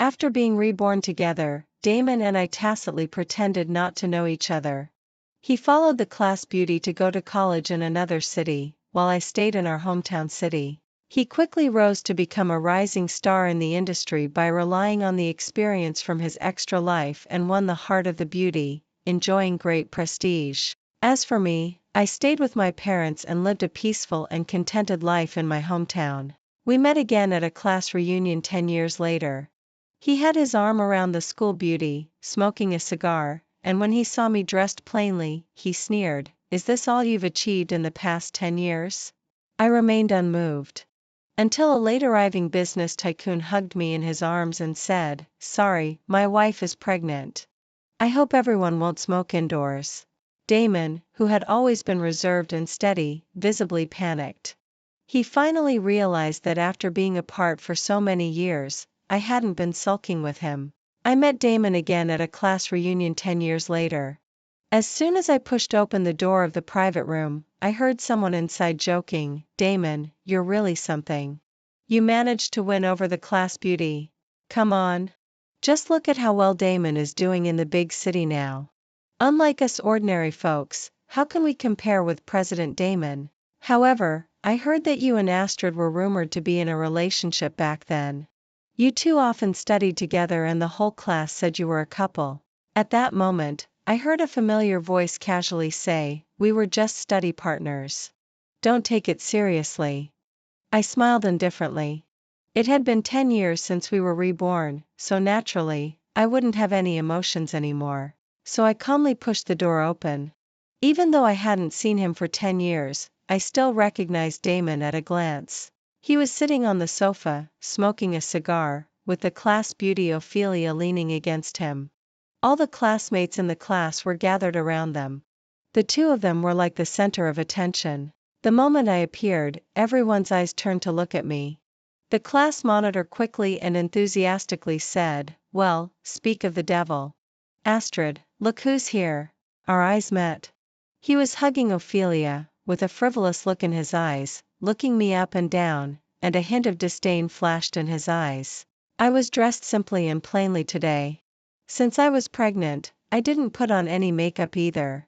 After being reborn together, Damon and I tacitly pretended not to know each other. He followed the class beauty to go to college in another city, while I stayed in our hometown city. He quickly rose to become a rising star in the industry by relying on the experience from his extra life and won the heart of the beauty, enjoying great prestige. As for me, I stayed with my parents and lived a peaceful and contented life in my hometown. We met again at a class reunion 10 years later. He had his arm around the school beauty, smoking a cigar, and when he saw me dressed plainly, he sneered, "Is this all you've achieved in the past 10 years?" I remained unmoved. Until a late-arriving business tycoon hugged me in his arms and said, "Sorry, my wife is pregnant. I hope everyone won't smoke indoors." Damon, who had always been reserved and steady, visibly panicked. He finally realized that after being apart for so many years, I hadn't been sulking with him. I met Damon again at a class reunion 10 years later. As soon as I pushed open the door of the private room, I heard someone inside joking, "Damon, you're really something. You managed to win over the class beauty. Come on. Just look at how well Damon is doing in the big city now. Unlike us ordinary folks, how can we compare with President Damon? However, I heard that you and Astrid were rumored to be in a relationship back then. You two often studied together and the whole class said you were a couple." At that moment, I heard a familiar voice casually say, "We were just study partners. Don't take it seriously." I smiled indifferently. It had been 10 years since we were reborn, so naturally, I wouldn't have any emotions anymore. So I calmly pushed the door open. Even though I hadn't seen him for 10 years, I still recognized Damon at a glance. He was sitting on the sofa, smoking a cigar, with the class beauty Ophelia leaning against him. All the classmates in the class were gathered around them. The two of them were like the center of attention. The moment I appeared, everyone's eyes turned to look at me. The class monitor quickly and enthusiastically said, "Well, speak of the devil. Astrid, look who's here." Our eyes met. He was hugging Ophelia, with a frivolous look in his eyes, looking me up and down, and a hint of disdain flashed in his eyes. I was dressed simply and plainly today. Since I was pregnant, I didn't put on any makeup either.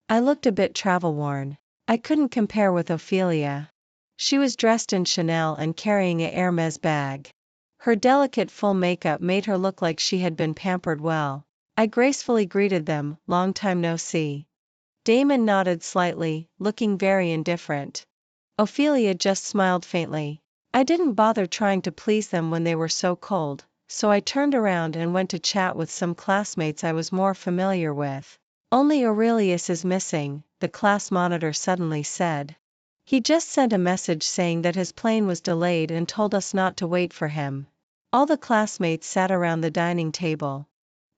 I looked a bit travel-worn. I couldn't compare with Ophelia. She was dressed in Chanel and carrying a Hermes bag. Her delicate full makeup made her look like she had been pampered well. I gracefully greeted them, "Long time no see." Damon nodded slightly, looking very indifferent. Ophelia just smiled faintly. I didn't bother trying to please them when they were so cold, so I turned around and went to chat with some classmates I was more familiar with. "Only Aurelius is missing," the class monitor suddenly said. "He just sent a message saying that his plane was delayed and told us not to wait for him." All the classmates sat around the dining table.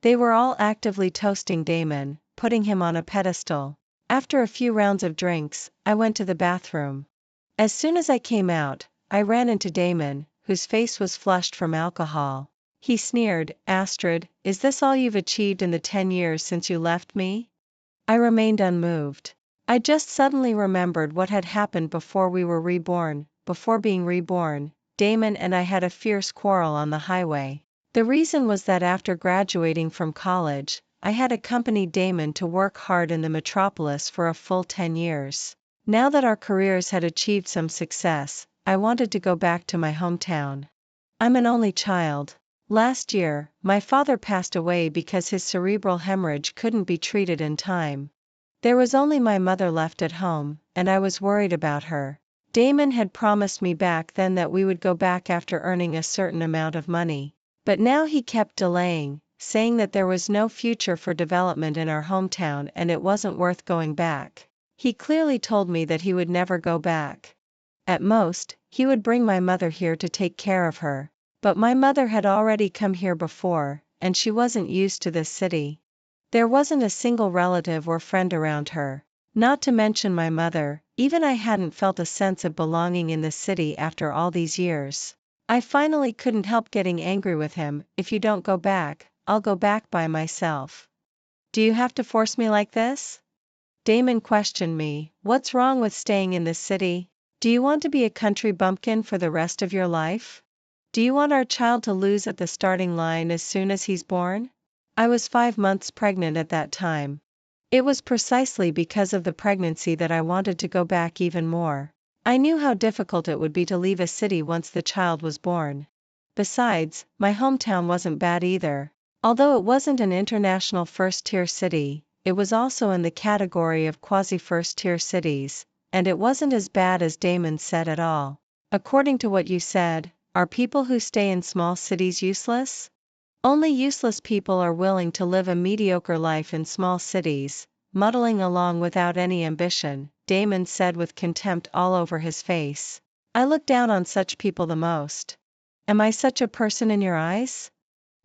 They were all actively toasting Damon, putting him on a pedestal. After a few rounds of drinks, I went to the bathroom. As soon as I came out, I ran into Damon, whose face was flushed from alcohol. He sneered, "Astrid, is this all you've achieved in the 10 years since you left me?" I remained unmoved. I just suddenly remembered what had happened before we were reborn. Before being reborn, Damon and I had a fierce quarrel on the highway. The reason was that after graduating from college, I had accompanied Damon to work hard in the metropolis for a full 10 years. Now that our careers had achieved some success, I wanted to go back to my hometown. I'm an only child. Last year, my father passed away because his cerebral hemorrhage couldn't be treated in time. There was only my mother left at home, and I was worried about her. Damon had promised me back then that we would go back after earning a certain amount of money. But now he kept delaying, saying that there was no future for development in our hometown and it wasn't worth going back. He clearly told me that he would never go back. At most, he would bring my mother here to take care of her. But my mother had already come here before, and she wasn't used to this city. There wasn't a single relative or friend around her. Not to mention my mother, even I hadn't felt a sense of belonging in the city after all these years. I finally couldn't help getting angry with him. "If you don't go back, I'll go back by myself." "Do you have to force me like this?" Damon questioned me. "What's wrong with staying in this city? Do you want to be a country bumpkin for the rest of your life? Do you want our child to lose at the starting line as soon as he's born? I was 5 months pregnant at that time. It was precisely because of the pregnancy that I wanted to go back even more. I knew how difficult it would be to leave a city once the child was born. Besides, my hometown wasn't bad either. Although it wasn't an international first-tier city, it was also in the category of quasi-first-tier cities, and it wasn't as bad as Damon said at all. According to what you said, are people who stay in small cities useless? Only useless people are willing to live a mediocre life in small cities, muddling along without any ambition, Damon said with contempt all over his face. I look down on such people the most. Am I such a person in your eyes?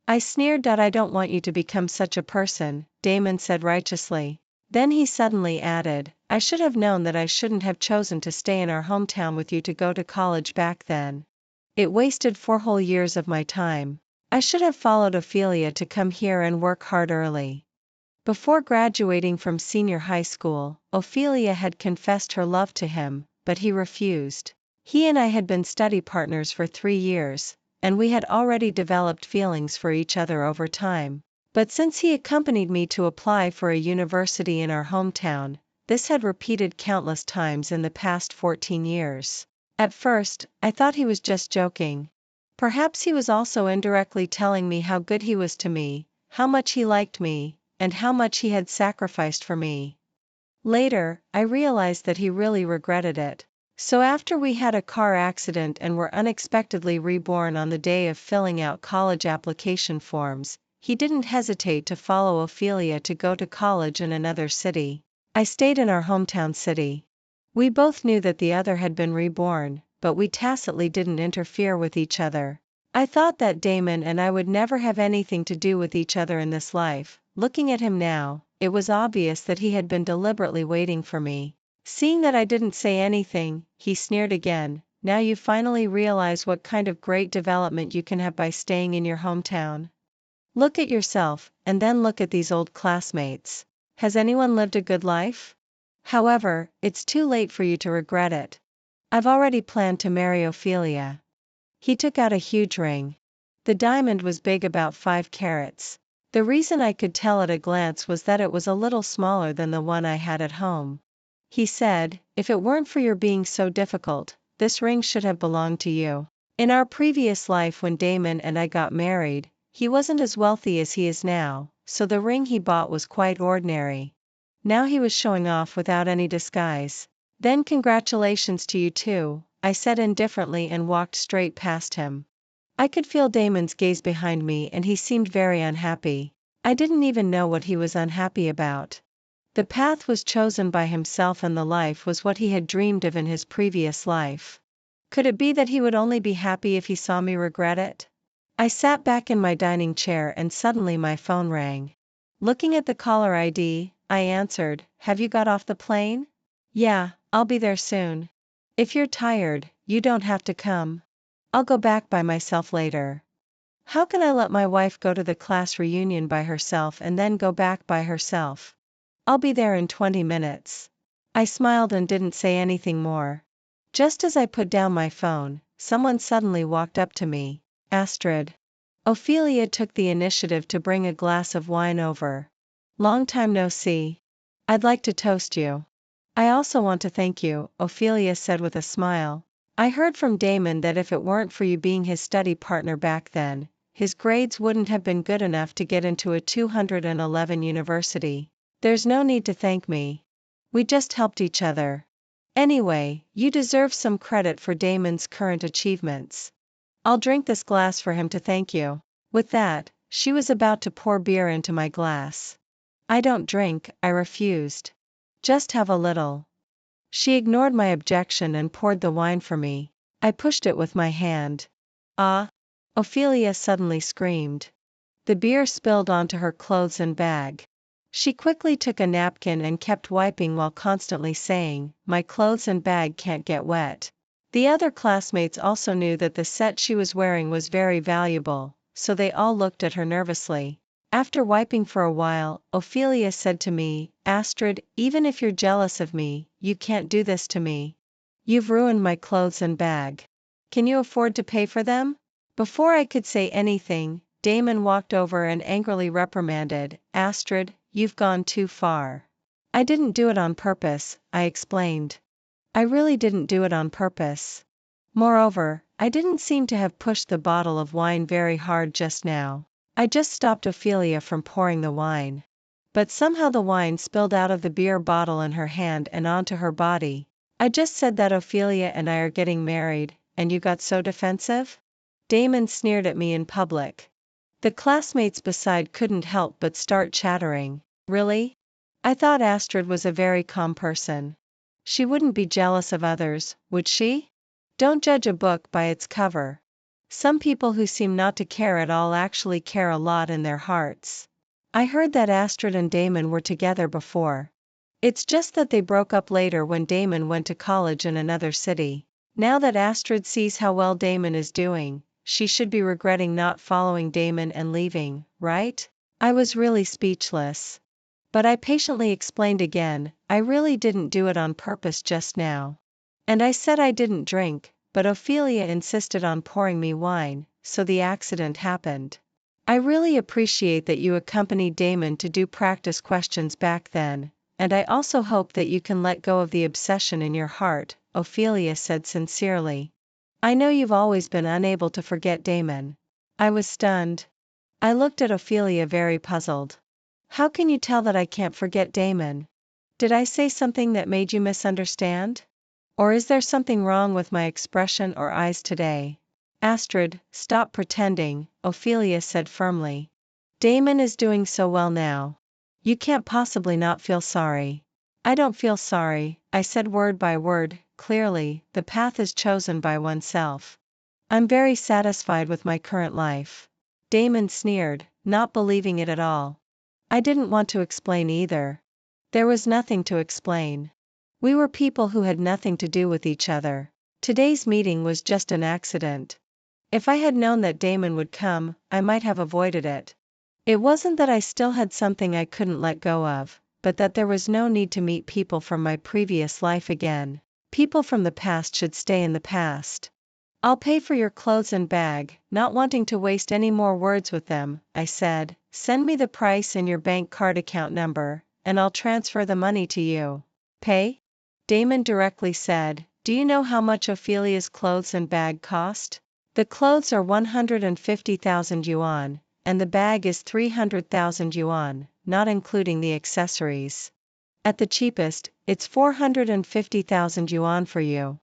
I sneered. I don't want you to become such a person, Damon said righteously. Then he suddenly added, I should have known that I shouldn't have chosen to stay in our hometown with you to go to college back then. It wasted 4 whole years of my time. I should have followed Ophelia to come here and work hard early. Before graduating from senior high school, Ophelia had confessed her love to him, but he refused. He and I had been study partners for 3 years, and we had already developed feelings for each other over time. But since he accompanied me to apply for a university in our hometown, this had repeated countless times in the past 14 years. At first, I thought he was just joking. Perhaps he was also indirectly telling me how good he was to me, how much he liked me, and how much he had sacrificed for me. Later, I realized that he really regretted it. So after we had a car accident and were unexpectedly reborn on the day of filling out college application forms, he didn't hesitate to follow Ophelia to go to college in another city. I stayed in our hometown city. We both knew that the other had been reborn, but we tacitly didn't interfere with each other. I thought that Damon and I would never have anything to do with each other in this life. Looking at him now, it was obvious that he had been deliberately waiting for me. Seeing that I didn't say anything, he sneered again. Now you finally realize what kind of great development you can have by staying in your hometown. Look at yourself, and then look at these old classmates. Has anyone lived a good life? However, it's too late for you to regret it. I've already planned to marry Ophelia. He took out a huge ring. The diamond was big, about 5 carats. The reason I could tell at a glance was that it was a little smaller than the one I had at home. He said, if it weren't for your being so difficult, this ring should have belonged to you. In our previous life when Damon and I got married, he wasn't as wealthy as he is now, so the ring he bought was quite ordinary. Now he was showing off without any disguise. Then congratulations to you too, I said indifferently and walked straight past him. I could feel Damon's gaze behind me and he seemed very unhappy. I didn't even know what he was unhappy about. The path was chosen by himself and the life was what he had dreamed of in his previous life. Could it be that he would only be happy if he saw me regret it? I sat back in my dining chair and suddenly my phone rang. Looking at the caller ID, I answered, have you got off the plane? Yeah, I'll be there soon. If you're tired, you don't have to come. I'll go back by myself later. How can I let my wife go to the class reunion by herself and then go back by herself? I'll be there in 20 minutes. I smiled and didn't say anything more. Just as I put down my phone, someone suddenly walked up to me. Astrid. Ophelia took the initiative to bring a glass of wine over. Long time no see. I'd like to toast you. I also want to thank you, Ophelia said with a smile. I heard from Damon that if it weren't for you being his study partner back then, his grades wouldn't have been good enough to get into a 211 university. There's no need to thank me. We just helped each other. Anyway, you deserve some credit for Damon's current achievements. I'll drink this glass for him to thank you. With that, she was about to pour beer into my glass. I don't drink, I refused. Just have a little. She ignored my objection and poured the wine for me. I pushed it with my hand. Ah! Ophelia suddenly screamed. The beer spilled onto her clothes and bag. She quickly took a napkin and kept wiping while constantly saying, my clothes and bag can't get wet. The other classmates also knew that the set she was wearing was very valuable, so they all looked at her nervously. After wiping for a while, Ophelia said to me, Astrid, even if you're jealous of me, you can't do this to me. You've ruined my clothes and bag. Can you afford to pay for them? Before I could say anything, Damon walked over and angrily reprimanded, "Astrid, you've gone too far." "I didn't do it on purpose," I explained. "I really didn't do it on purpose. Moreover, I didn't seem to have pushed the bottle of wine very hard just now. I just stopped Ophelia from pouring the wine. But somehow the wine spilled out of the beer bottle in her hand and onto her body. I just said that Ophelia and I are getting married, and you got so defensive?" Damon sneered at me in public. The classmates beside couldn't help but start chattering. Really? I thought Astrid was a very calm person. She wouldn't be jealous of others, would she? Don't judge a book by its cover. Some people who seem not to care at all actually care a lot in their hearts. I heard that Astrid and Damon were together before. It's just that they broke up later when Damon went to college in another city. Now that Astrid sees how well Damon is doing, she should be regretting not following Damon and leaving, right? I was really speechless. But I patiently explained again, I really didn't do it on purpose just now. And I said I didn't drink, but Ophelia insisted on pouring me wine, so the accident happened. I really appreciate that you accompanied Damon to do practice questions back then, and I also hope that you can let go of the obsession in your heart, Ophelia said sincerely. I know you've always been unable to forget Damon. I was stunned. I looked at Ophelia very puzzled. How can you tell that I can't forget Damon? Did I say something that made you misunderstand? Or is there something wrong with my expression or eyes today? Astrid, stop pretending, Ophelia said firmly. Damon is doing so well now. You can't possibly not feel sorry. I don't feel sorry, I said word by word, clearly, the path is chosen by oneself. I'm very satisfied with my current life. Damon sneered, not believing it at all. I didn't want to explain either. There was nothing to explain. We were people who had nothing to do with each other. Today's meeting was just an accident. If I had known that Damon would come, I might have avoided it. It wasn't that I still had something I couldn't let go of, but that there was no need to meet people from my previous life again. People from the past should stay in the past. I'll pay for your clothes and bag, not wanting to waste any more words with them, I said. Send me the price and your bank card account number, and I'll transfer the money to you. Pay? Damon directly said, do you know how much Ophelia's clothes and bag cost? The clothes are 150,000 yuan, and the bag is 300,000 yuan, not including the accessories. At the cheapest, it's 450,000 yuan for you.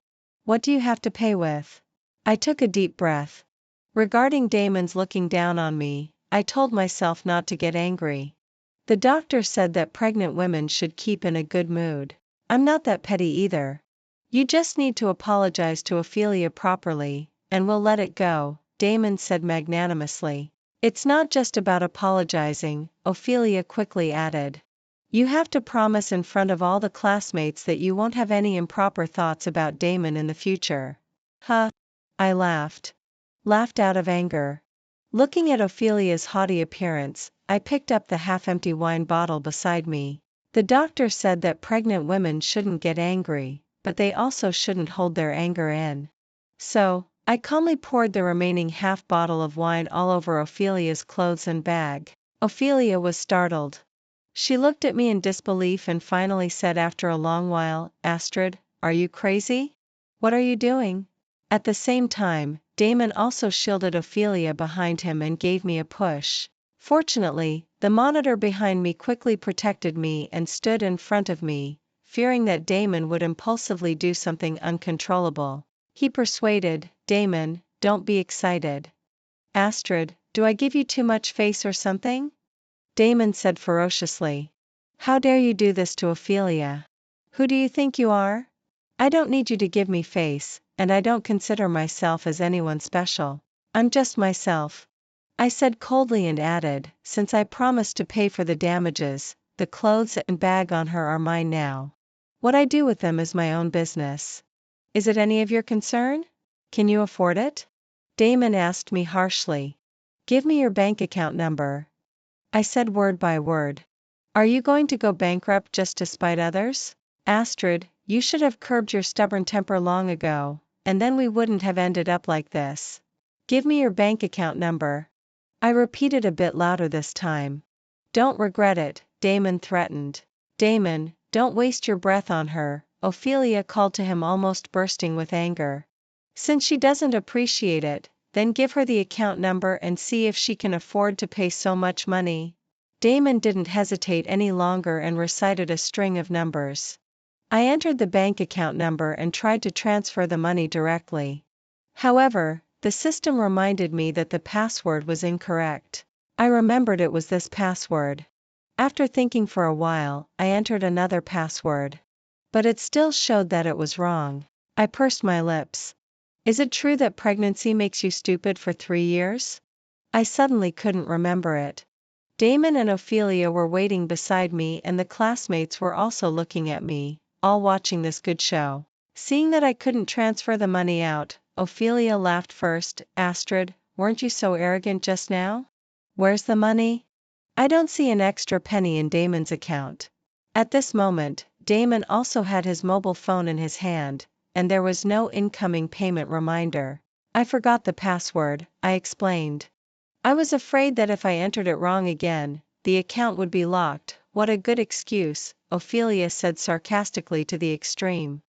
What do you have to pay with? I took a deep breath. Regarding Damon's looking down on me, I told myself not to get angry. The doctor said that pregnant women should keep in a good mood. I'm not that petty either. You just need to apologize to Ophelia properly, and we'll let it go, Damon said magnanimously. It's not just about apologizing, Ophelia quickly added. You have to promise in front of all the classmates that you won't have any improper thoughts about Damon in the future. Huh? I laughed. Laughed out of anger. Looking at Ophelia's haughty appearance, I picked up the half-empty wine bottle beside me. The doctor said that pregnant women shouldn't get angry, but they also shouldn't hold their anger in. So, I calmly poured the remaining half bottle of wine all over Ophelia's clothes and bag. Ophelia was startled. She looked at me in disbelief and finally said after a long while, Astrid, are you crazy? What are you doing? At the same time, Damon also shielded Ophelia behind him and gave me a push. Fortunately, the monitor behind me quickly protected me and stood in front of me, fearing that Damon would impulsively do something uncontrollable. He persuaded, Damon, don't be excited. Astrid, do I give you too much face or something? Damon said ferociously. How dare you do this to Ophelia? Who do you think you are? I don't need you to give me face, and I don't consider myself as anyone special. I'm just myself. I said coldly and added, since I promised to pay for the damages, the clothes and bag on her are mine now. What I do with them is my own business. Is it any of your concern? Can you afford it? Damon asked me harshly. Give me your bank account number. I said word by word. Are you going to go bankrupt just to spite others? Astrid, you should have curbed your stubborn temper long ago, and then we wouldn't have ended up like this. Give me your bank account number. I repeated a bit louder this time. Don't regret it, Damon threatened. Damon, don't waste your breath on her, Ophelia called to him, almost bursting with anger. Since she doesn't appreciate it, then give her the account number and see if she can afford to pay so much money. Damon didn't hesitate any longer and recited a string of numbers. I entered the bank account number and tried to transfer the money directly. However, the system reminded me that the password was incorrect. I remembered it was this password. After thinking for a while, I entered another password. But it still showed that it was wrong. I pursed my lips. Is it true that pregnancy makes you stupid for 3 years? I suddenly couldn't remember it. Damon and Ophelia were waiting beside me, and the classmates were also looking at me, all watching this good show. Seeing that I couldn't transfer the money out, Ophelia laughed first. Astrid, weren't you so arrogant just now? Where's the money? I don't see an extra penny in Damon's account. At this moment, Damon also had his mobile phone in his hand, and there was no incoming payment reminder. I forgot the password, I explained. I was afraid that if I entered it wrong again, the account would be locked. What a good excuse, Ophelia said sarcastically to the extreme.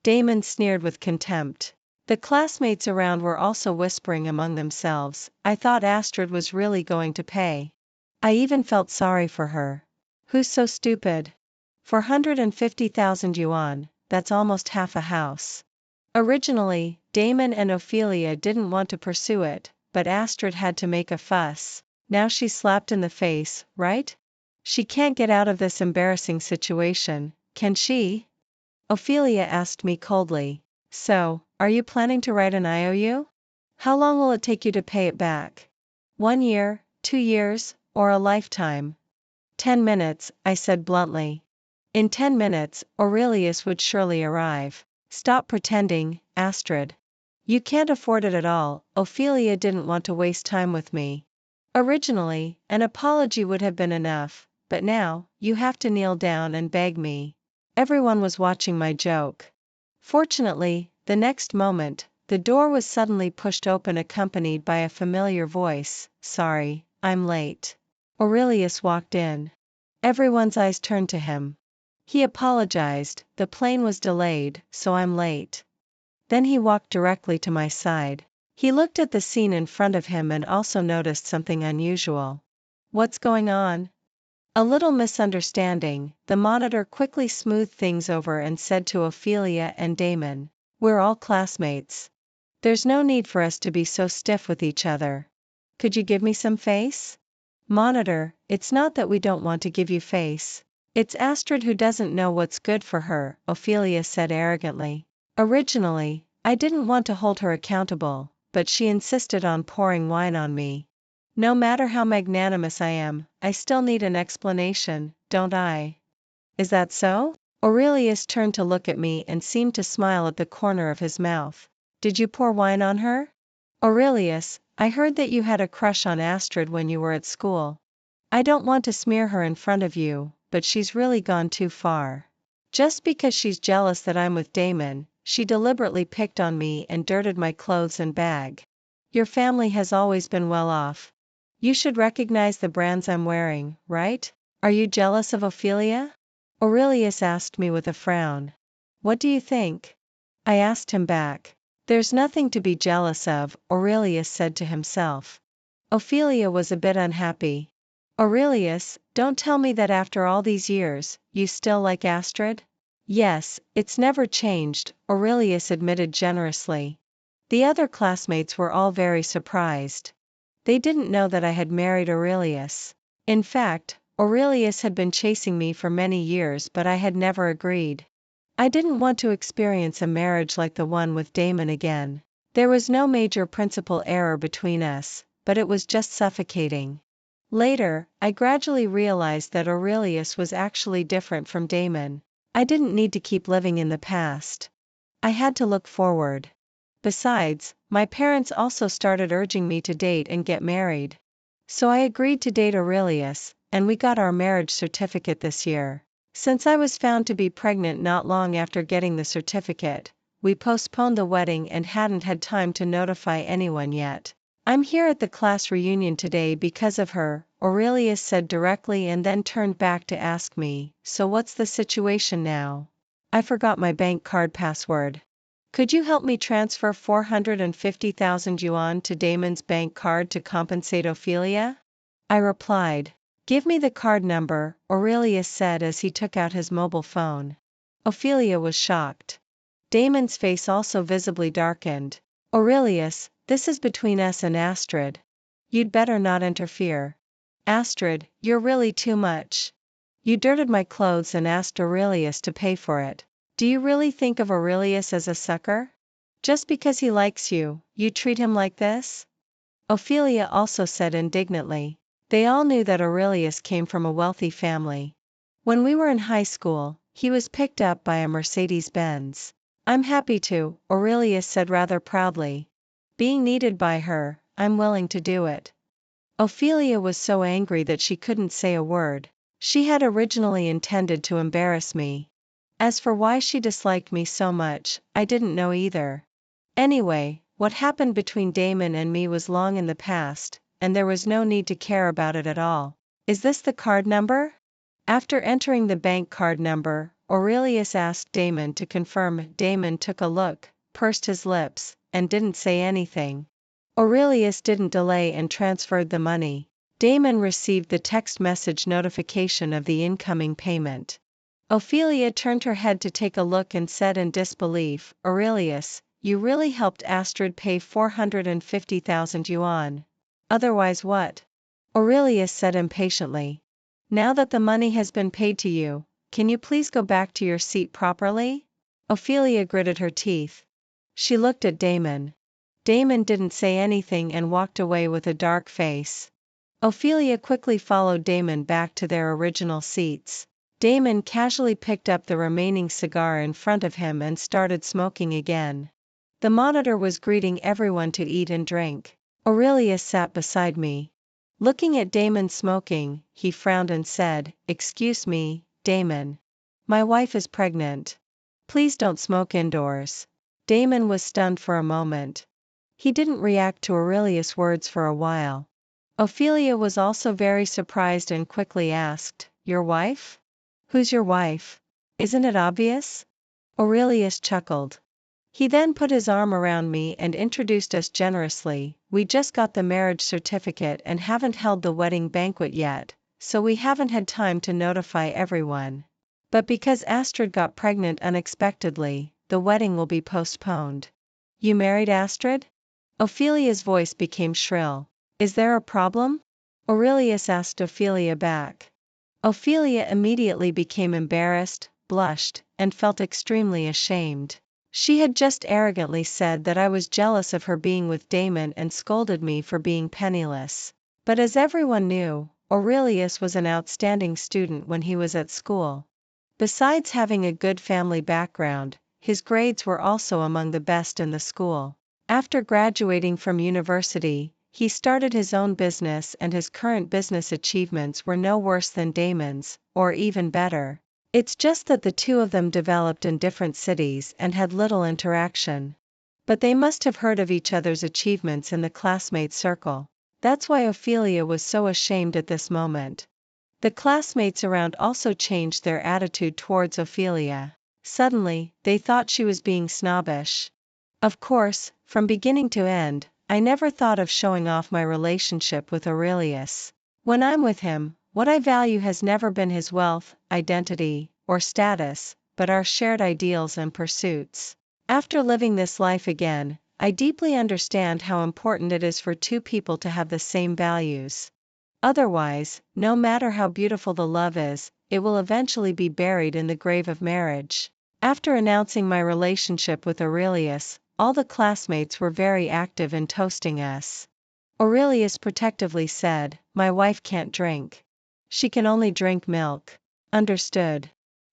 Damon sneered with contempt. The classmates around were also whispering among themselves. I thought Astrid was really going to pay. I even felt sorry for her. Who's so stupid? 450,000 yuan, that's almost half a house. Originally, Damon and Ophelia didn't want to pursue it, but Astrid had to make a fuss. Now she's slapped in the face, right? She can't get out of this embarrassing situation, can she? Ophelia asked me coldly. So, are you planning to write an IOU? How long will it take you to pay it back? 1 year, 2 years, or a lifetime? 10 minutes, I said bluntly. In 10 minutes, Aurelius would surely arrive. Stop pretending, Astrid. You can't afford it at all. Ophelia didn't want to waste time with me. Originally, an apology would have been enough, but now, you have to kneel down and beg me. Everyone was watching my joke. Fortunately, the next moment, the door was suddenly pushed open, accompanied by a familiar voice. Sorry, I'm late. Aurelius walked in. Everyone's eyes turned to him. He apologized, the plane was delayed, so I'm late. Then he walked directly to my side. He looked at the scene in front of him and also noticed something unusual. What's going on? A little misunderstanding. The monitor quickly smoothed things over and said to Ophelia and Damon, we're all classmates. There's no need for us to be so stiff with each other. Could you give me some face? Monitor, it's not that we don't want to give you face. It's Astrid who doesn't know what's good for her, Ophelia said arrogantly. Originally, I didn't want to hold her accountable, but she insisted on pouring wine on me. No matter how magnanimous I am, I still need an explanation, don't I? Is that so? Aurelius turned to look at me and seemed to smile at the corner of his mouth. Did you pour wine on her? Aurelius, I heard that you had a crush on Astrid when you were at school. I don't want to smear her in front of you, but she's really gone too far. Just because she's jealous that I'm with Damon, she deliberately picked on me and dirtied my clothes and bag. Your family has always been well off. You should recognize the brands I'm wearing, right? Are you jealous of Ophelia? Aurelius asked me with a frown. What do you think? I asked him back. There's nothing to be jealous of, Aurelius said to himself. Ophelia was a bit unhappy. Aurelius, don't tell me that after all these years, you still like Astrid? Yes, it's never changed, Aurelius admitted generously. The other classmates were all very surprised. They didn't know that I had married Aurelius. In fact, Aurelius had been chasing me for many years, but I had never agreed. I didn't want to experience a marriage like the one with Damon again. There was no major principal error between us, but it was just suffocating. Later, I gradually realized that Aurelius was actually different from Damon. I didn't need to keep living in the past. I had to look forward. Besides, my parents also started urging me to date and get married. So I agreed to date Aurelius, and we got our marriage certificate this year. Since I was found to be pregnant not long after getting the certificate, we postponed the wedding and hadn't had time to notify anyone yet. I'm here at the class reunion today because of her, Aurelius said directly and then turned back to ask me, so what's the situation now? I forgot my bank card password. Could you help me transfer 450,000 yuan to Damon's bank card to compensate Ophelia? I replied. Give me the card number, Aurelius said as he took out his mobile phone. Ophelia was shocked. Damon's face also visibly darkened. Aurelius, this is between us and Astrid. You'd better not interfere. Astrid, you're really too much. You dirted my clothes and asked Aurelius to pay for it. Do you really think of Aurelius as a sucker? Just because he likes you, you treat him like this? Ophelia also said indignantly. They all knew that Aurelius came from a wealthy family. When we were in high school, he was picked up by a Mercedes-Benz. I'm happy to, Aurelius said rather proudly. Being needed by her, I'm willing to do it. Ophelia was so angry that she couldn't say a word. She had originally intended to embarrass me. As for why she disliked me so much, I didn't know either. Anyway, what happened between Damon and me was long in the past, and there was no need to care about it at all. Is this the card number? After entering the bank card number, Aurelius asked Damon to confirm. Damon took a look, pursed his lips, and didn't say anything. Aurelius didn't delay and transferred the money. Damon received the text message notification of the incoming payment. Ophelia turned her head to take a look and said in disbelief, Aurelius, you really helped Astrid pay 450,000 yuan. Otherwise what? Aurelius said impatiently. Now that the money has been paid to you, can you please go back to your seat properly? Ophelia gritted her teeth. She looked at Damon. Damon didn't say anything and walked away with a dark face. Ophelia quickly followed Damon back to their original seats. Damon casually picked up the remaining cigar in front of him and started smoking again. The monitor was greeting everyone to eat and drink. Aurelius sat beside me. Looking at Damon smoking, he frowned and said, Excuse me, Damon. My wife is pregnant. Please don't smoke indoors. Damon was stunned for a moment. He didn't react to Aurelius' words for a while. Ophelia was also very surprised and quickly asked, Your wife? Who's your wife? Isn't it obvious? Aurelius chuckled. He then put his arm around me and introduced us generously. We just got the marriage certificate and haven't held the wedding banquet yet, so we haven't had time to notify everyone. But because Astrid got pregnant unexpectedly, the wedding will be postponed. You married Astrid? Ophelia's voice became shrill. Is there a problem? Aurelius asked Ophelia back. Ophelia immediately became embarrassed, blushed, and felt extremely ashamed. She had just arrogantly said that I was jealous of her being with Damon and scolded me for being penniless. But as everyone knew, Aurelius was an outstanding student when he was at school. Besides having a good family background, his grades were also among the best in the school. After graduating from university, he started his own business and his current business achievements were no worse than Damon's, or even better. It's just that the two of them developed in different cities and had little interaction. But they must have heard of each other's achievements in the classmate circle. That's why Ophelia was so ashamed at this moment. The classmates around also changed their attitude towards Ophelia. Suddenly, they thought she was being snobbish. Of course, from beginning to end, I never thought of showing off my relationship with Aurelius. When I'm with him, what I value has never been his wealth, identity, or status, but our shared ideals and pursuits. After living this life again, I deeply understand how important it is for two people to have the same values. Otherwise, no matter how beautiful the love is, it will eventually be buried in the grave of marriage. After announcing my relationship with Aurelius, all the classmates were very active in toasting us. Aurelius protectively said, My wife can't drink. She can only drink milk. Understood.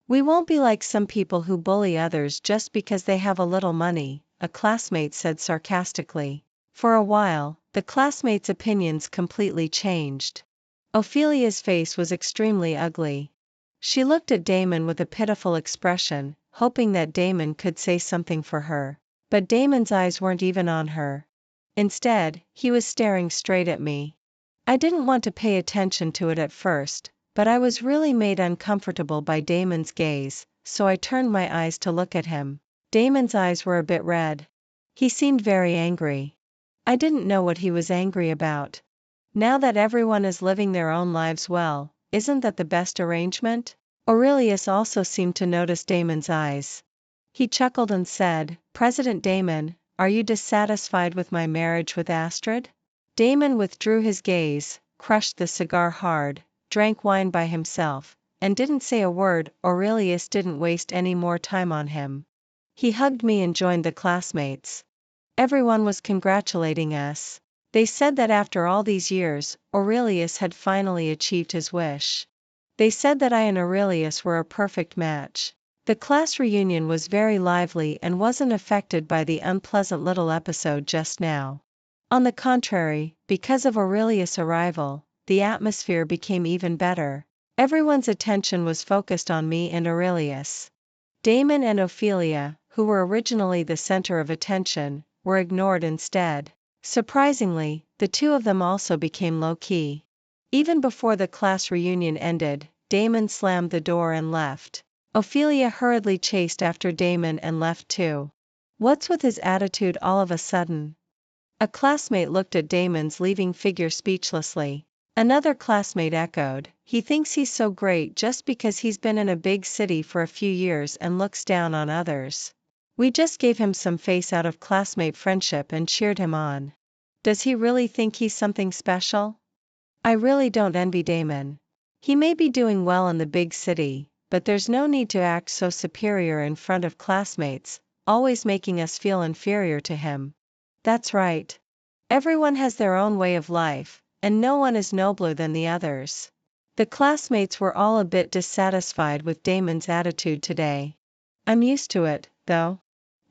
We won't be like some people who bully others just because they have a little money, a classmate said sarcastically. For a while, the classmates' opinions completely changed. Ophelia's face was extremely ugly. She looked at Damon with a pitiful expression, hoping that Damon could say something for her. But Damon's eyes weren't even on her. Instead, he was staring straight at me. I didn't want to pay attention to it at first, but I was really made uncomfortable by Damon's gaze, so I turned my eyes to look at him. Damon's eyes were a bit red. He seemed very angry. I didn't know what he was angry about. Now that everyone is living their own lives well, isn't that the best arrangement? Aurelius also seemed to notice Damon's eyes. He chuckled and said, "President Damon, are you dissatisfied with my marriage with Astrid?" Damon withdrew his gaze, crushed the cigar hard, drank wine by himself, and didn't say a word. Aurelius didn't waste any more time on him. He hugged me and joined the classmates. Everyone was congratulating us. They said that after all these years, Aurelius had finally achieved his wish. They said that I and Aurelius were a perfect match. The class reunion was very lively and wasn't affected by the unpleasant little episode just now. On the contrary, because of Aurelius' arrival, the atmosphere became even better. Everyone's attention was focused on me and Aurelius. Damon and Ophelia, who were originally the center of attention, were ignored instead. Surprisingly, the two of them also became low-key. Even before the class reunion ended, Damon slammed the door and left. Ophelia hurriedly chased after Damon and left too. "What's with his attitude all of a sudden?" A classmate looked at Damon's leaving figure speechlessly. Another classmate echoed, "He thinks he's so great just because he's been in a big city for a few years and looks down on others. We just gave him some face out of classmate friendship and cheered him on. Does he really think he's something special? I really don't envy Damon. He may be doing well in the big city, but there's no need to act so superior in front of classmates, always making us feel inferior to him." That's right. Everyone has their own way of life, and no one is nobler than the others. The classmates were all a bit dissatisfied with Damon's attitude today. I'm used to it, though.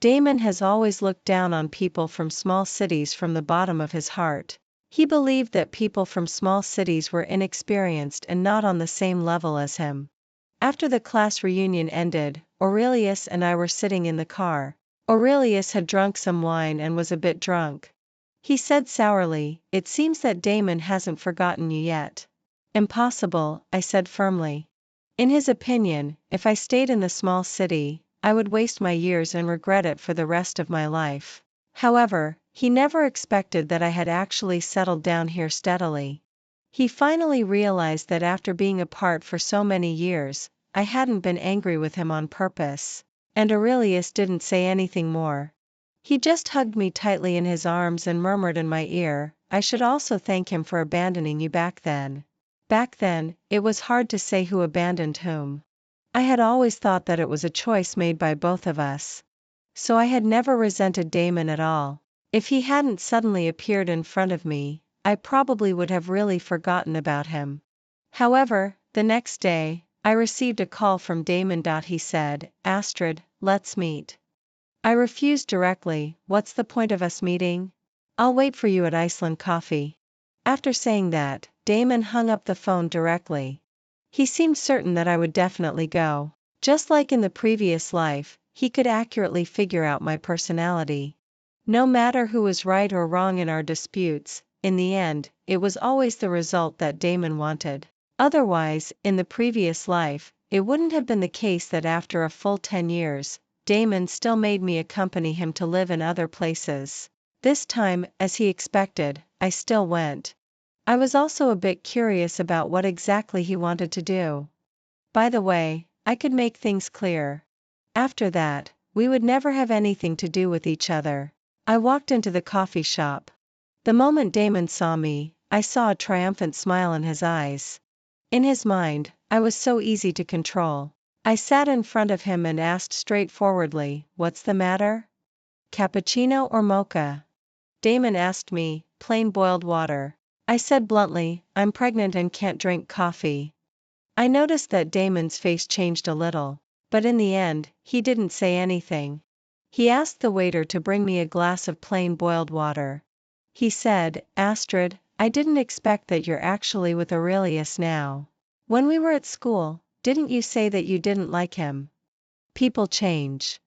Damon has always looked down on people from small cities from the bottom of his heart. He believed that people from small cities were inexperienced and not on the same level as him. After the class reunion ended, Aurelius and I were sitting in the car. Aurelius had drunk some wine and was a bit drunk. He said sourly, "It seems that Damon hasn't forgotten you yet." "Impossible," I said firmly. In his opinion, if I stayed in the small city, I would waste my years and regret it for the rest of my life. However, he never expected that I had actually settled down here steadily. He finally realized that after being apart for so many years, I hadn't been angry with him on purpose. And Aurelius didn't say anything more. He just hugged me tightly in his arms and murmured in my ear, "I should also thank him for abandoning you back then." Back then, it was hard to say who abandoned whom. I had always thought that it was a choice made by both of us. So I had never resented Damon at all. If he hadn't suddenly appeared in front of me, I probably would have really forgotten about him. However, the next day, I received a call from Damon. He said, "Astrid, let's meet." I refused directly. "What's the point of us meeting? I'll wait for you at Iceland Coffee." After saying that, Damon hung up the phone directly. He seemed certain that I would definitely go. Just like in the previous life, he could accurately figure out my personality. No matter who was right or wrong in our disputes, in the end, it was always the result that Damon wanted. Otherwise, in the previous life, it wouldn't have been the case that after a full 10 years, Damon still made me accompany him to live in other places. This time, as he expected, I still went. I was also a bit curious about what exactly he wanted to do. By the way, I could make things clear. After that, we would never have anything to do with each other. I walked into the coffee shop. The moment Damon saw me, I saw a triumphant smile in his eyes. In his mind, I was so easy to control. I sat in front of him and asked straightforwardly, "What's the matter? Cappuccino or mocha?" Damon asked me, "Plain boiled water." I said bluntly, "I'm pregnant and can't drink coffee." I noticed that Damon's face changed a little, but in the end, he didn't say anything. He asked the waiter to bring me a glass of plain boiled water. He said, "Astrid, I didn't expect that you're actually with Aurelius now. When we were at school, didn't you say that you didn't like him?" People change.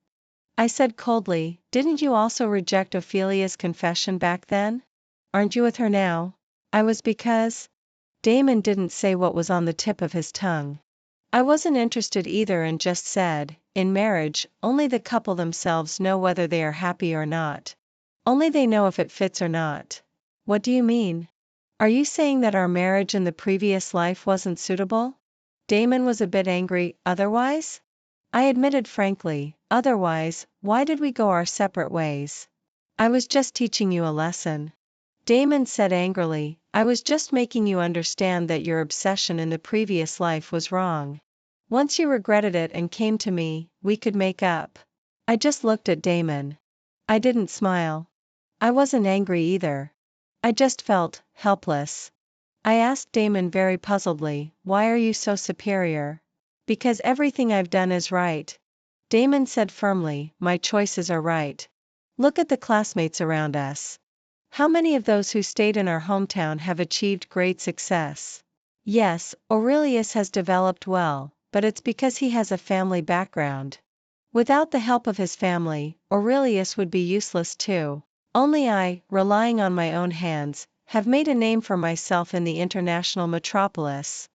I said coldly, didn't you also reject Ophelia's confession back then? Aren't you with her now? I was because. Damon didn't say what was on the tip of his tongue. I wasn't interested either and just said, in marriage, only the couple themselves know whether they are happy or not. Only they know if it fits or not. What do you mean? Are you saying that our marriage in the previous life wasn't suitable? Damon was a bit angry. Otherwise? I admitted frankly, otherwise, why did we go our separate ways? I was just teaching you a lesson. Damon said angrily, I was just making you understand that your obsession in the previous life was wrong. Once you regretted it and came to me, we could make up. I just looked at Damon. I didn't smile. I wasn't angry either. I just felt helpless. I asked Damon very puzzledly, why are you so superior? Because everything I've done is right. Damon said firmly, my choices are right. Look at the classmates around us. How many of those who stayed in our hometown have achieved great success? Yes, Aurelius has developed well, but it's because he has a family background. Without the help of his family, Aurelius would be useless too. Only I, relying on my own hands, have made a name for myself in the international metropolis.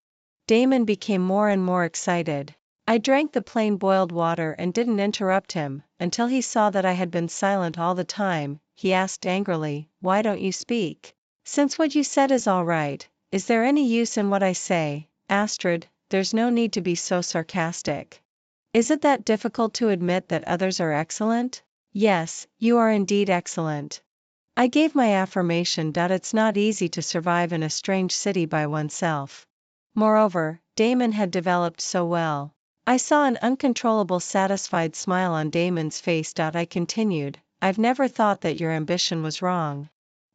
Damon became more and more excited. I drank the plain boiled water and didn't interrupt him, until he saw that I had been silent all the time. He asked angrily, why don't you speak? Since what you said is all right, is there any use in what I say? Astrid, there's no need to be so sarcastic. Is it that difficult to admit that others are excellent? Yes, you are indeed excellent. I gave my affirmation. It's not easy to survive in a strange city by oneself. Moreover, Damon had developed so well. I saw an uncontrollable satisfied smile on Damon's face. I continued, I've never thought that your ambition was wrong.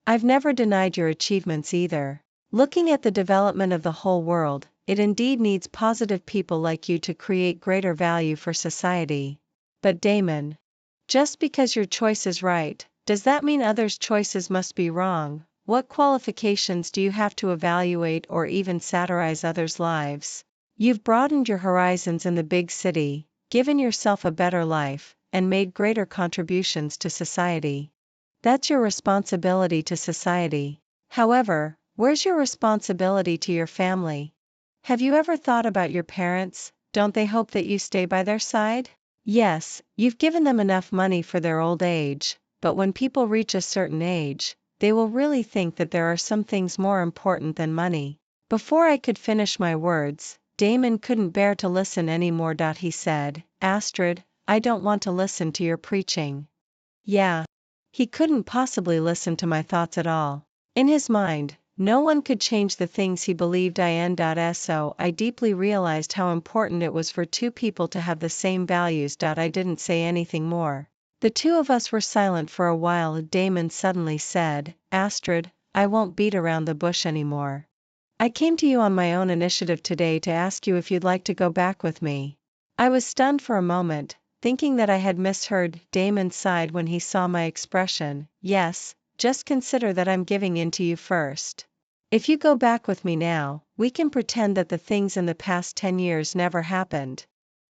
I've never denied your achievements either. Looking at the development of the whole world, it indeed needs positive people like you to create greater value for society. But Damon, just because your choice is right, does that mean others' choices must be wrong? What qualifications do you have to evaluate or even satirize others' lives? You've broadened your horizons in the big city, given yourself a better life, and made greater contributions to society. That's your responsibility to society. However, where's your responsibility to your family? Have you ever thought about your parents? Don't they hope that you stay by their side? Yes, you've given them enough money for their old age, but when people reach a certain age, they will really think that there are some things more important than money. Before I could finish my words, Damon couldn't bear to listen any more. He said, Astrid, I don't want to listen to your preaching. Yeah. He couldn't possibly listen to my thoughts at all. In his mind, no one could change the things he believed in. So I deeply realized how important it was for two people to have the same values. I didn't say anything more. The two of us were silent for a while. Damon suddenly said, Astrid, I won't beat around the bush anymore. I came to you on my own initiative today to ask you if you'd like to go back with me. I was stunned for a moment, thinking that I had misheard. Damon sighed when he saw my expression. Yes, just consider that I'm giving in to you first. If you go back with me now, we can pretend that the things in the past 10 years never happened.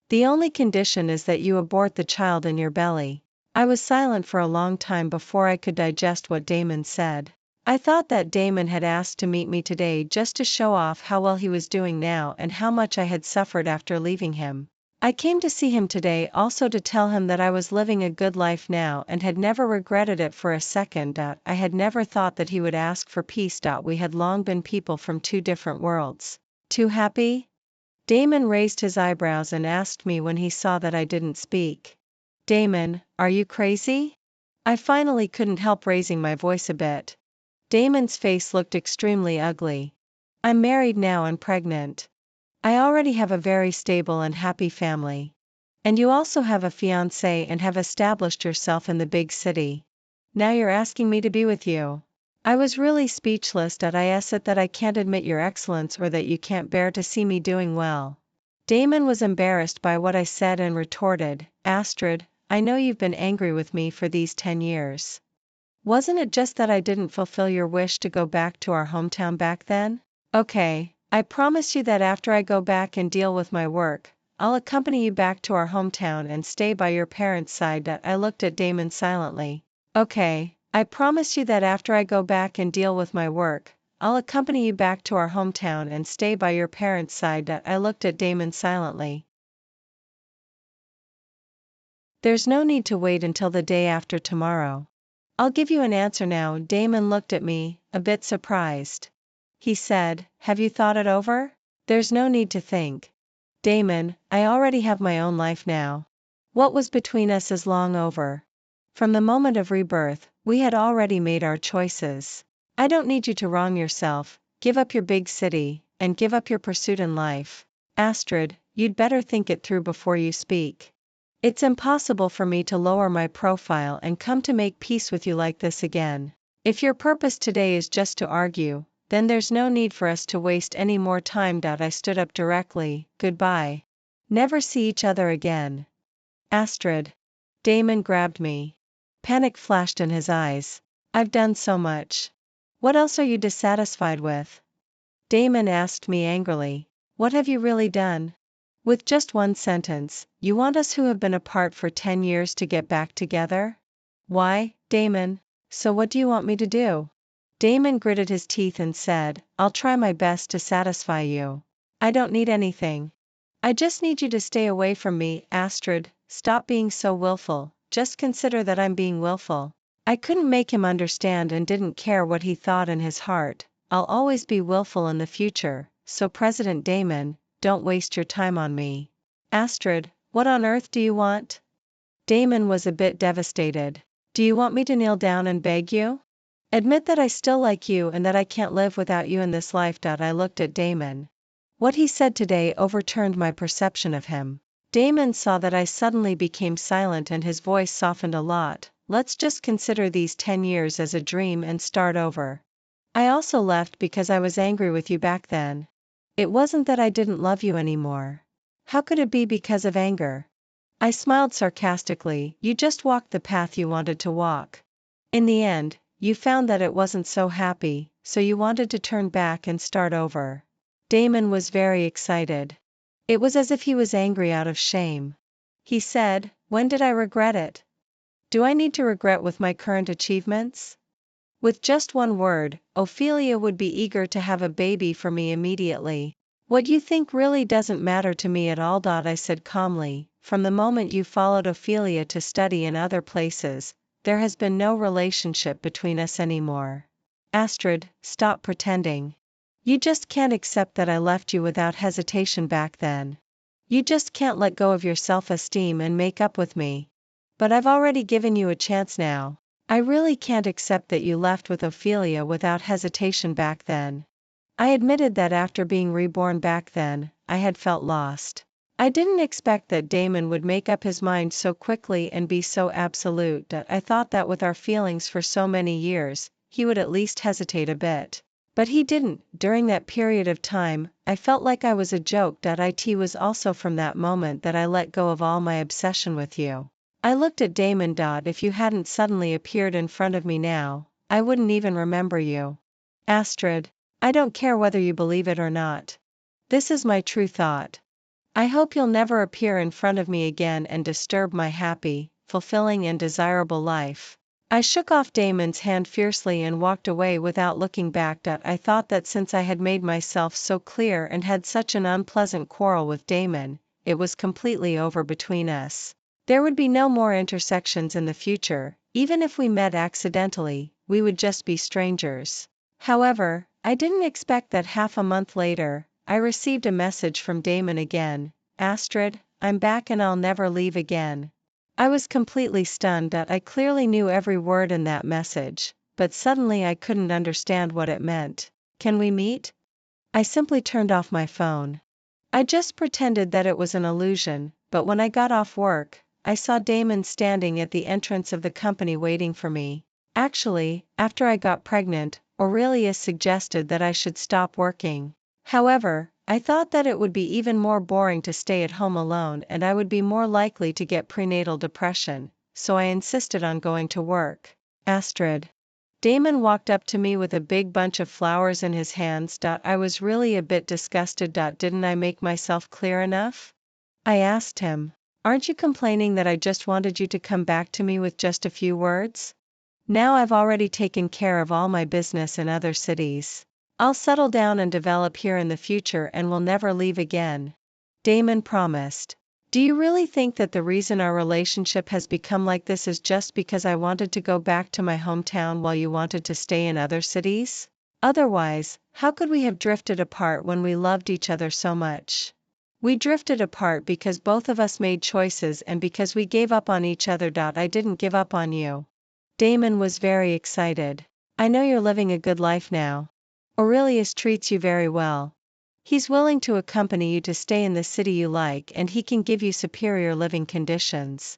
The only condition is that you abort the child in your belly. I was silent for a long time before I could digest what Damon said. I thought that Damon had asked to meet me today just to show off how well he was doing now and how much I had suffered after leaving him. I came to see him today also to tell him that I was living a good life now and had never regretted it for a second. I had never thought that he would ask for peace. We had long been people from two different worlds. Too happy? Damon raised his eyebrows and asked me when he saw that I didn't speak. Damon, are you crazy? I finally couldn't help raising my voice a bit. Damon's face looked extremely ugly. I'm married now and pregnant. I already have a very stable and happy family. And you also have a fiancé and have established yourself in the big city. Now you're asking me to be with you. I was really speechless. I said that I can't admit your excellence or that you can't bear to see me doing well. Damon was embarrassed by what I said and retorted, Astrid, I know you've been angry with me for these 10 years. Wasn't it just that I didn't fulfill your wish to go back to our hometown back then? Okay, I promise you that after I go back and deal with my work, I'll accompany you back to our hometown and stay by your parents' side. I looked at Damon silently. Okay, I promise you that after I go back and deal with my work, I'll accompany you back to our hometown and stay by your parents' side. I looked at Damon silently. There's no need to wait until the day after tomorrow. I'll give you an answer now. Damon looked at me, a bit surprised. He said, have you thought it over? There's no need to think. Damon, I already have my own life now. What was between us is long over. From the moment of rebirth, we had already made our choices. I don't need you to wrong yourself, give up your big city, and give up your pursuit in life. Astrid, you'd better think it through before you speak. It's impossible for me to lower my profile and come to make peace with you like this again. If your purpose today is just to argue, then there's no need for us to waste any more time. I stood up directly. Goodbye. Never see each other again. Astrid. Damon grabbed me. Panic flashed in his eyes. I've done so much. What else are you dissatisfied with? Damon asked me angrily. What have you really done? With just one sentence, you want us who have been apart for 10 years to get back together? Why, Damon? So what do you want me to do? Damon gritted his teeth and said, I'll try my best to satisfy you. I don't need anything. I just need you to stay away from me. Astrid, stop being so willful, just consider that I'm being willful. I couldn't make him understand and didn't care what he thought in his heart. I'll always be willful in the future, so President Damon, don't waste your time on me. Astrid, what on earth do you want? Damon was a bit devastated. Do you want me to kneel down and beg you? Admit that I still like you and that I can't live without you in this life. I looked at Damon. What he said today overturned my perception of him. Damon saw that I suddenly became silent and his voice softened a lot. Let's just consider these 10 years as a dream and start over. I also left because I was angry with you back then. It wasn't that I didn't love you anymore. How could it be because of anger? I smiled sarcastically. You just walked the path you wanted to walk. In the end, you found that it wasn't so happy, so you wanted to turn back and start over. Damon was very excited. It was as if he was angry out of shame. He said, when did I regret it? Do I need to regret with my current achievements? With just one word, Ophelia would be eager to have a baby for me immediately. What you think really doesn't matter to me at all. I said calmly, from the moment you followed Ophelia to study in other places, there has been no relationship between us anymore. Astrid, stop pretending. You just can't accept that I left you without hesitation back then. You just can't let go of your self-esteem and make up with me. But I've already given you a chance now. I really can't accept that you left with Ophelia without hesitation back then. I admitted that after being reborn back then, I had felt lost. I didn't expect that Damon would make up his mind so quickly and be so absolute. I thought that with our feelings for so many years, he would at least hesitate a bit. But he didn't. During that period of time, I felt like I was a joke. It was also from that moment that I let go of all my obsession with you. I looked at Damon. If you hadn't suddenly appeared in front of me now, I wouldn't even remember you. Astrid, I don't care whether you believe it or not. This is my true thought. I hope you'll never appear in front of me again and disturb my happy, fulfilling and desirable life. I shook off Damon's hand fiercely and walked away without looking back. I thought that since I had made myself so clear and had such an unpleasant quarrel with Damon, it was completely over between us. There would be no more intersections in the future. Even if we met accidentally, we would just be strangers. However, I didn't expect that half a month later, I received a message from Damon again. Astrid, I'm back and I'll never leave again. I was completely stunned. I clearly knew every word in that message, but suddenly I couldn't understand what it meant. Can we meet? I simply turned off my phone. I just pretended that it was an illusion, but when I got off work, I saw Damon standing at the entrance of the company waiting for me. Actually, after I got pregnant, Aurelius suggested that I should stop working. However, I thought that it would be even more boring to stay at home alone and I would be more likely to get prenatal depression, so I insisted on going to work. Astrid. Damon walked up to me with a big bunch of flowers in his hands. I was really a bit disgusted. Didn't I make myself clear enough? I asked him. Aren't you complaining that I just wanted you to come back to me with just a few words? Now I've already taken care of all my business in other cities. I'll settle down and develop here in the future and will never leave again. Damon promised. Do you really think that the reason our relationship has become like this is just because I wanted to go back to my hometown while you wanted to stay in other cities? Otherwise, how could we have drifted apart when we loved each other so much? We drifted apart because both of us made choices and because we gave up on each other. I didn't give up on you. Damon was very excited. I know you're living a good life now. Aurelius treats you very well. He's willing to accompany you to stay in the city you like and he can give you superior living conditions.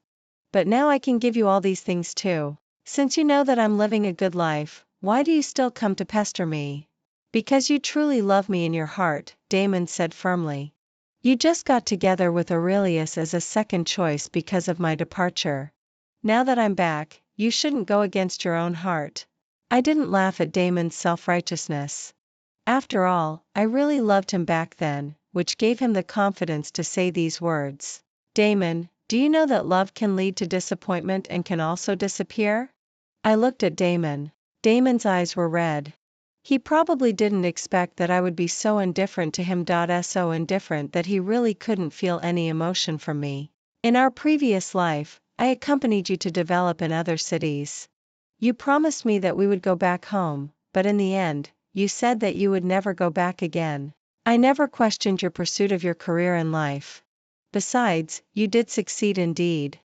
But now I can give you all these things too. Since you know that I'm living a good life, why do you still come to pester me? Because you truly love me in your heart, Damon said firmly. You just got together with Aurelius as a second choice because of my departure. Now that I'm back, you shouldn't go against your own heart. I didn't laugh at Damon's self-righteousness. After all, I really loved him back then, which gave him the confidence to say these words. Damon, do you know that love can lead to disappointment and can also disappear? I looked at Damon. Damon's eyes were red. He probably didn't expect that I would be so indifferent to him. So indifferent that he really couldn't feel any emotion from me. In our previous life, I accompanied you to develop in other cities. You promised me that we would go back home, but in the end, you said that you would never go back again. I never questioned your pursuit of your career in life. Besides, you did succeed indeed.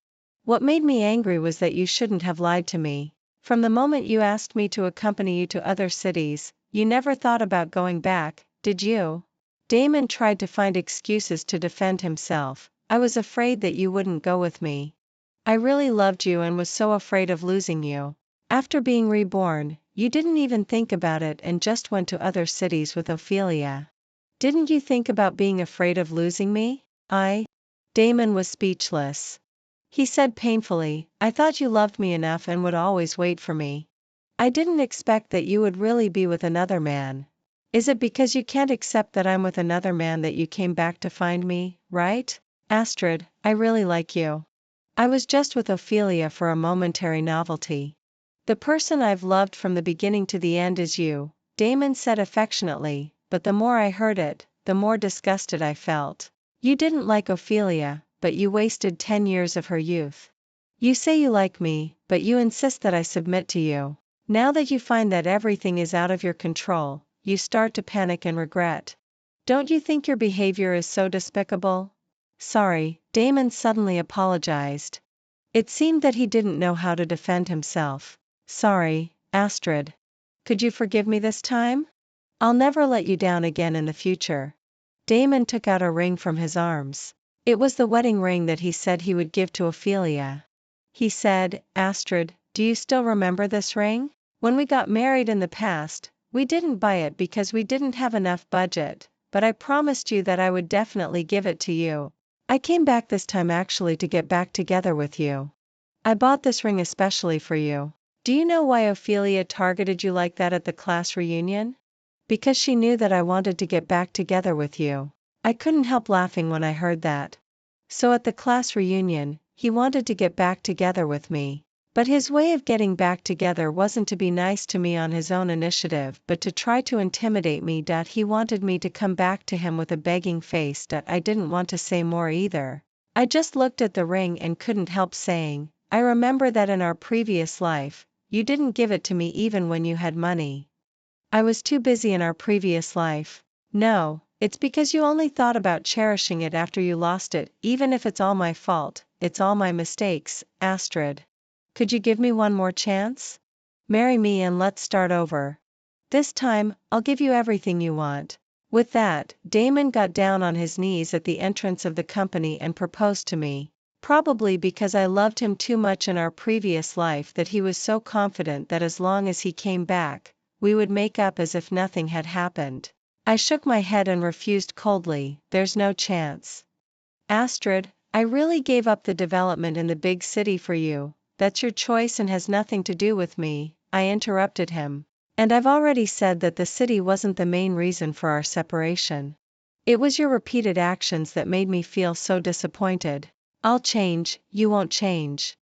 What made me angry was that you shouldn't have lied to me. From the moment you asked me to accompany you to other cities, you never thought about going back, did you? Damon tried to find excuses to defend himself. I was afraid that you wouldn't go with me. I really loved you and was so afraid of losing you. After being reborn, you didn't even think about it and just went to other cities with Ophelia. Didn't you think about being afraid of losing me? Damon was speechless. He said painfully, I thought you loved me enough and would always wait for me. I didn't expect that you would really be with another man. Is it because you can't accept that I'm with another man that you came back to find me, right? Astrid, I really like you. I was just with Ophelia for a momentary novelty. The person I've loved from the beginning to the end is you, Damon said affectionately, but the more I heard it, the more disgusted I felt. You didn't like Ophelia, but you wasted 10 years of her youth. You say you like me, but you insist that I submit to you. Now that you find that everything is out of your control, you start to panic and regret. Don't you think your behavior is so despicable? Sorry, Damon suddenly apologized. It seemed that he didn't know how to defend himself. Sorry, Astrid. Could you forgive me this time? I'll never let you down again in the future. Damon took out a ring from his arms. It was the wedding ring that he said he would give to Ophelia. He said, Astrid, do you still remember this ring? When we got married in the past, we didn't buy it because we didn't have enough budget, but I promised you that I would definitely give it to you. I came back this time actually to get back together with you. I bought this ring especially for you. Do you know why Ophelia targeted you like that at the class reunion? Because she knew that I wanted to get back together with you. I couldn't help laughing when I heard that. So at the class reunion, he wanted to get back together with me. But his way of getting back together wasn't to be nice to me on his own initiative but to try to intimidate me. He wanted me to come back to him with a begging face. I didn't want to say more either. I just looked at the ring and couldn't help saying, I remember that in our previous life, you didn't give it to me even when you had money. I was too busy in our previous life. No, it's because you only thought about cherishing it after you lost it. Even if it's all my fault, it's all my mistakes, Astrid. Could you give me one more chance? Marry me and let's start over. This time, I'll give you everything you want. With that, Damon got down on his knees at the entrance of the company and proposed to me. Probably because I loved him too much in our previous life that he was so confident that as long as he came back, we would make up as if nothing had happened. I shook my head and refused coldly, there's no chance. Astrid, I really gave up the development in the big city for you. That's your choice and has nothing to do with me, I interrupted him. And I've already said that the city wasn't the main reason for our separation. It was your repeated actions that made me feel so disappointed. I'll change, you won't change.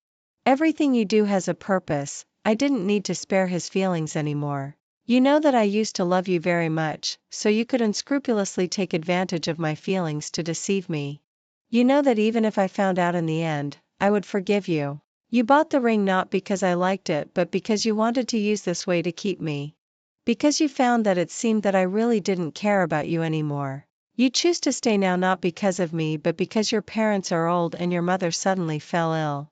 Everything you do has a purpose. I didn't need to spare his feelings anymore. You know that I used to love you very much, so you could unscrupulously take advantage of my feelings to deceive me. You know that even if I found out in the end, I would forgive you. You bought the ring not because I liked it but because you wanted to use this way to keep me. Because you found that it seemed that I really didn't care about you anymore. You choose to stay now not because of me but because your parents are old and your mother suddenly fell ill.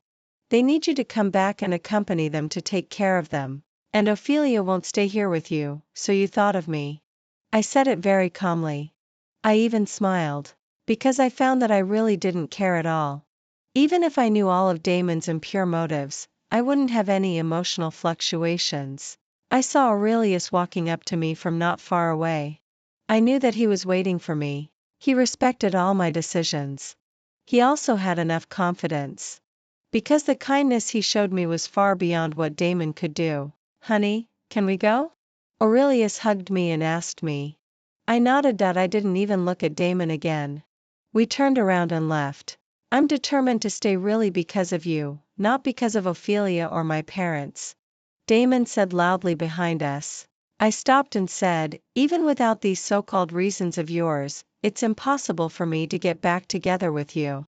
They need you to come back and accompany them to take care of them. And Ophelia won't stay here with you, so you thought of me. I said it very calmly. I even smiled. Because I found that I really didn't care at all. Even if I knew all of Damon's impure motives, I wouldn't have any emotional fluctuations. I saw Aurelius walking up to me from not far away. I knew that he was waiting for me. He respected all my decisions. He also had enough confidence. Because the kindness he showed me was far beyond what Damon could do. Honey, can we go? Aurelius hugged me and asked me. I nodded. I didn't even look at Damon again. We turned around and left. I'm determined to stay really because of you, not because of Ophelia or my parents. Damon said loudly behind us. I stopped and said, even without these so-called reasons of yours, it's impossible for me to get back together with you.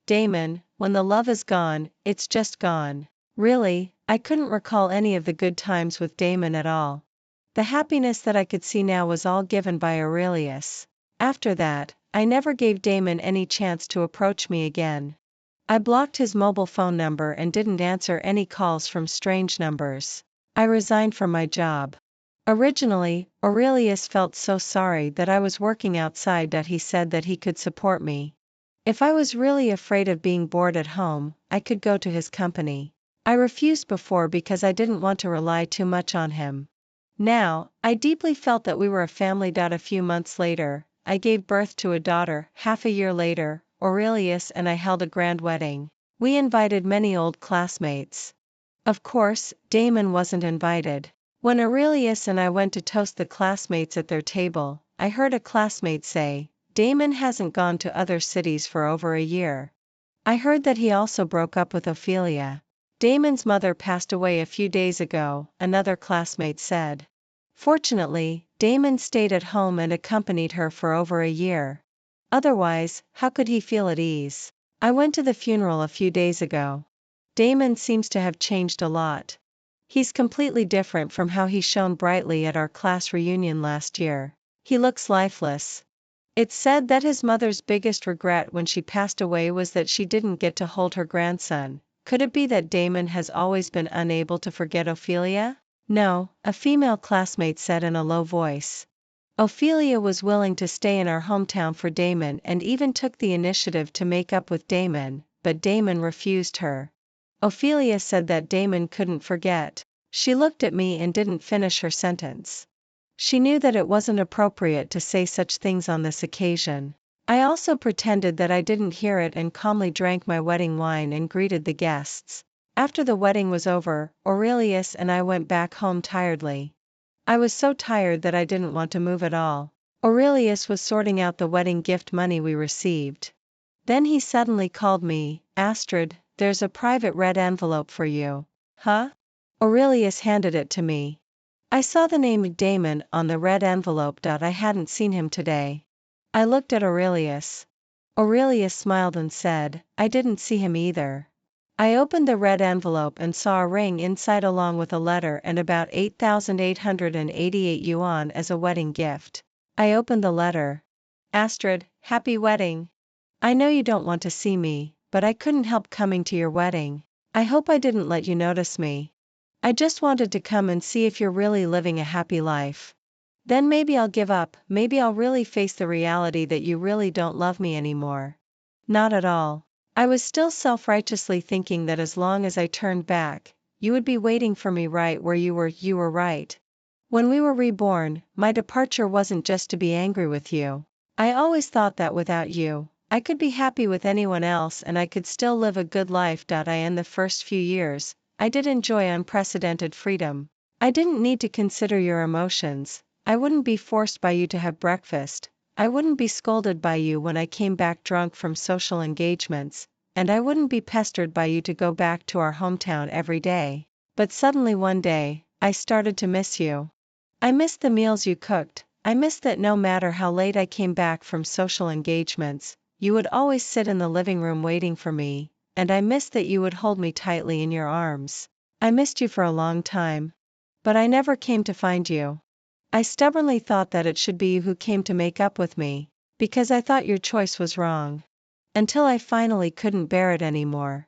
Damon, when the love is gone, it's just gone. Really, I couldn't recall any of the good times with Damon at all. The happiness that I could see now was all given by Aurelius. After that, I never gave Damon any chance to approach me again. I blocked his mobile phone number and didn't answer any calls from strange numbers. I resigned from my job. Originally, Aurelius felt so sorry that I was working outside that he said that he could support me. If I was really afraid of being bored at home, I could go to his company. I refused before because I didn't want to rely too much on him. Now, I deeply felt that we were a family. A few months later, I gave birth to a daughter. Half a year later, Aurelius and I held a grand wedding. We invited many old classmates. Of course, Damon wasn't invited. When Aurelius and I went to toast the classmates at their table, I heard a classmate say, Damon hasn't gone to other cities for over a year. I heard that he also broke up with Ophelia. Damon's mother passed away a few days ago, another classmate said. Fortunately, Damon stayed at home and accompanied her for over a year. Otherwise, how could he feel at ease? I went to the funeral a few days ago. Damon seems to have changed a lot. He's completely different from how he shone brightly at our class reunion last year. He looks lifeless. It's said that his mother's biggest regret when she passed away was that she didn't get to hold her grandson. Could it be that Damon has always been unable to forget Ophelia? No, a female classmate said in a low voice. Ophelia was willing to stay in our hometown for Damon and even took the initiative to make up with Damon, but Damon refused her. Ophelia said that Damon couldn't forget. She looked at me and didn't finish her sentence. She knew that it wasn't appropriate to say such things on this occasion. I also pretended that I didn't hear it and calmly drank my wedding wine and greeted the guests. After the wedding was over, Aurelius and I went back home tiredly. I was so tired that I didn't want to move at all. Aurelius was sorting out the wedding gift money we received. Then he suddenly called me, Astrid, there's a private red envelope for you. Huh? Aurelius handed it to me. I saw the name Damon on the red envelope. I hadn't seen him today. I looked at Aurelius. Aurelius smiled and said, I didn't see him either. I opened the red envelope and saw a ring inside along with a letter and about 8,888 yuan as a wedding gift. I opened the letter. Astrid, happy wedding. I know you don't want to see me, but I couldn't help coming to your wedding. I hope I didn't let you notice me. I just wanted to come and see if you're really living a happy life. Then maybe I'll give up, maybe I'll really face the reality that you really don't love me anymore. Not at all. I was still self-righteously thinking that as long as I turned back, you would be waiting for me right where you were right. When we were reborn, my departure wasn't just to be angry with you. I always thought that without you, I could be happy with anyone else and I could still live a good life. In the first few years, I did enjoy unprecedented freedom. I didn't need to consider your emotions, I wouldn't be forced by you to have breakfast, I wouldn't be scolded by you when I came back drunk from social engagements, and I wouldn't be pestered by you to go back to our hometown every day. But suddenly one day, I started to miss you. I missed the meals you cooked, I missed that no matter how late I came back from social engagements, you would always sit in the living room waiting for me, and I missed that you would hold me tightly in your arms. I missed you for a long time. But I never came to find you. I stubbornly thought that it should be you who came to make up with me, because I thought your choice was wrong. Until I finally couldn't bear it anymore.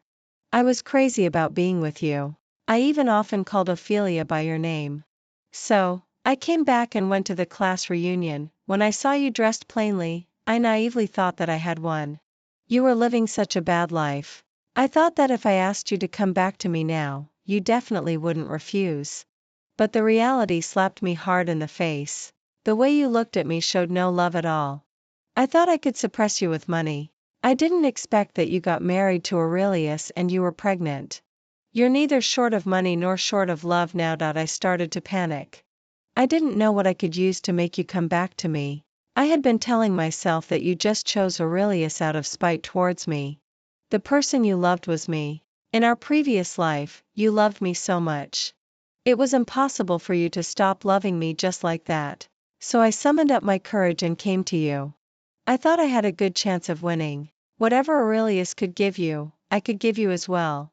I was crazy about being with you. I even often called Ophelia by your name. So, I came back and went to the class reunion. When I saw you dressed plainly, I naively thought that I had won. You were living such a bad life. I thought that if I asked you to come back to me now, you definitely wouldn't refuse. But the reality slapped me hard in the face. The way you looked at me showed no love at all. I thought I could suppress you with money. I didn't expect that you got married to Aurelius and you were pregnant. You're neither short of money nor short of love now. I started to panic. I didn't know what I could use to make you come back to me. I had been telling myself that you just chose Aurelius out of spite towards me. The person you loved was me. In our previous life, you loved me so much. It was impossible for you to stop loving me just like that. So I summoned up my courage and came to you. I thought I had a good chance of winning. Whatever Aurelius could give you, I could give you as well.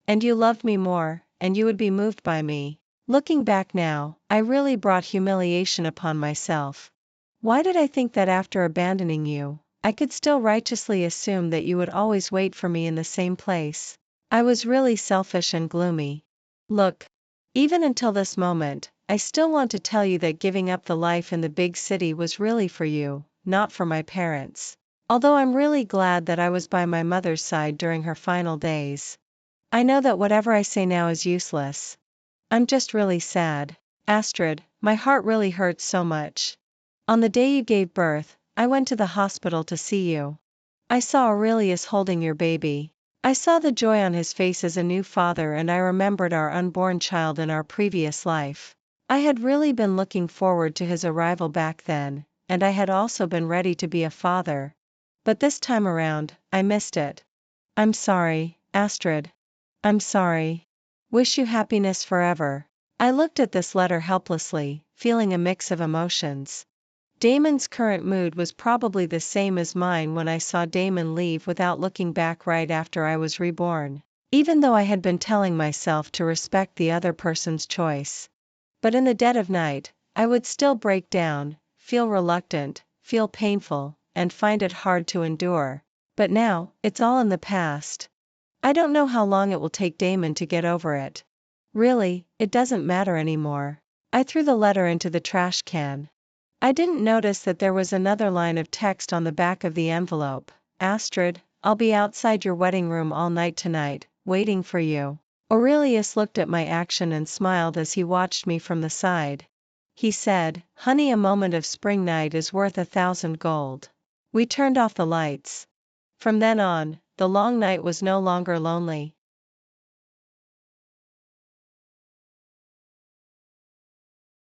And you loved me more, and you would be moved by me. Looking back now, I really brought humiliation upon myself. Why did I think that after abandoning you, I could still righteously assume that you would always wait for me in the same place? I was really selfish and gloomy. Look. Even until this moment, I still want to tell you that giving up the life in the big city was really for you, not for my parents. Although I'm really glad that I was by my mother's side during her final days. I know that whatever I say now is useless. I'm just really sad. Astrid, my heart really hurts so much. On the day you gave birth, I went to the hospital to see you. I saw Aurelius holding your baby. I saw the joy on his face as a new father, and I remembered our unborn child in our previous life. I had really been looking forward to his arrival back then, and I had also been ready to be a father. But this time around, I missed it. I'm sorry, Astrid. I'm sorry. Wish you happiness forever. I looked at this letter helplessly, feeling a mix of emotions. Damon's current mood was probably the same as mine when I saw Damon leave without looking back right after I was reborn, even though I had been telling myself to respect the other person's choice. But in the dead of night, I would still break down, feel reluctant, feel painful, and find it hard to endure. But now, it's all in the past. I don't know how long it will take Damon to get over it. Really, it doesn't matter anymore. I threw the letter into the trash can. I didn't notice that there was another line of text on the back of the envelope. Astrid, I'll be outside your wedding room all night tonight, waiting for you. Aurelius looked at my action and smiled as he watched me from the side. He said, honey, a moment of spring night is worth 1,000 gold. We turned off the lights. From then on, the long night was no longer lonely.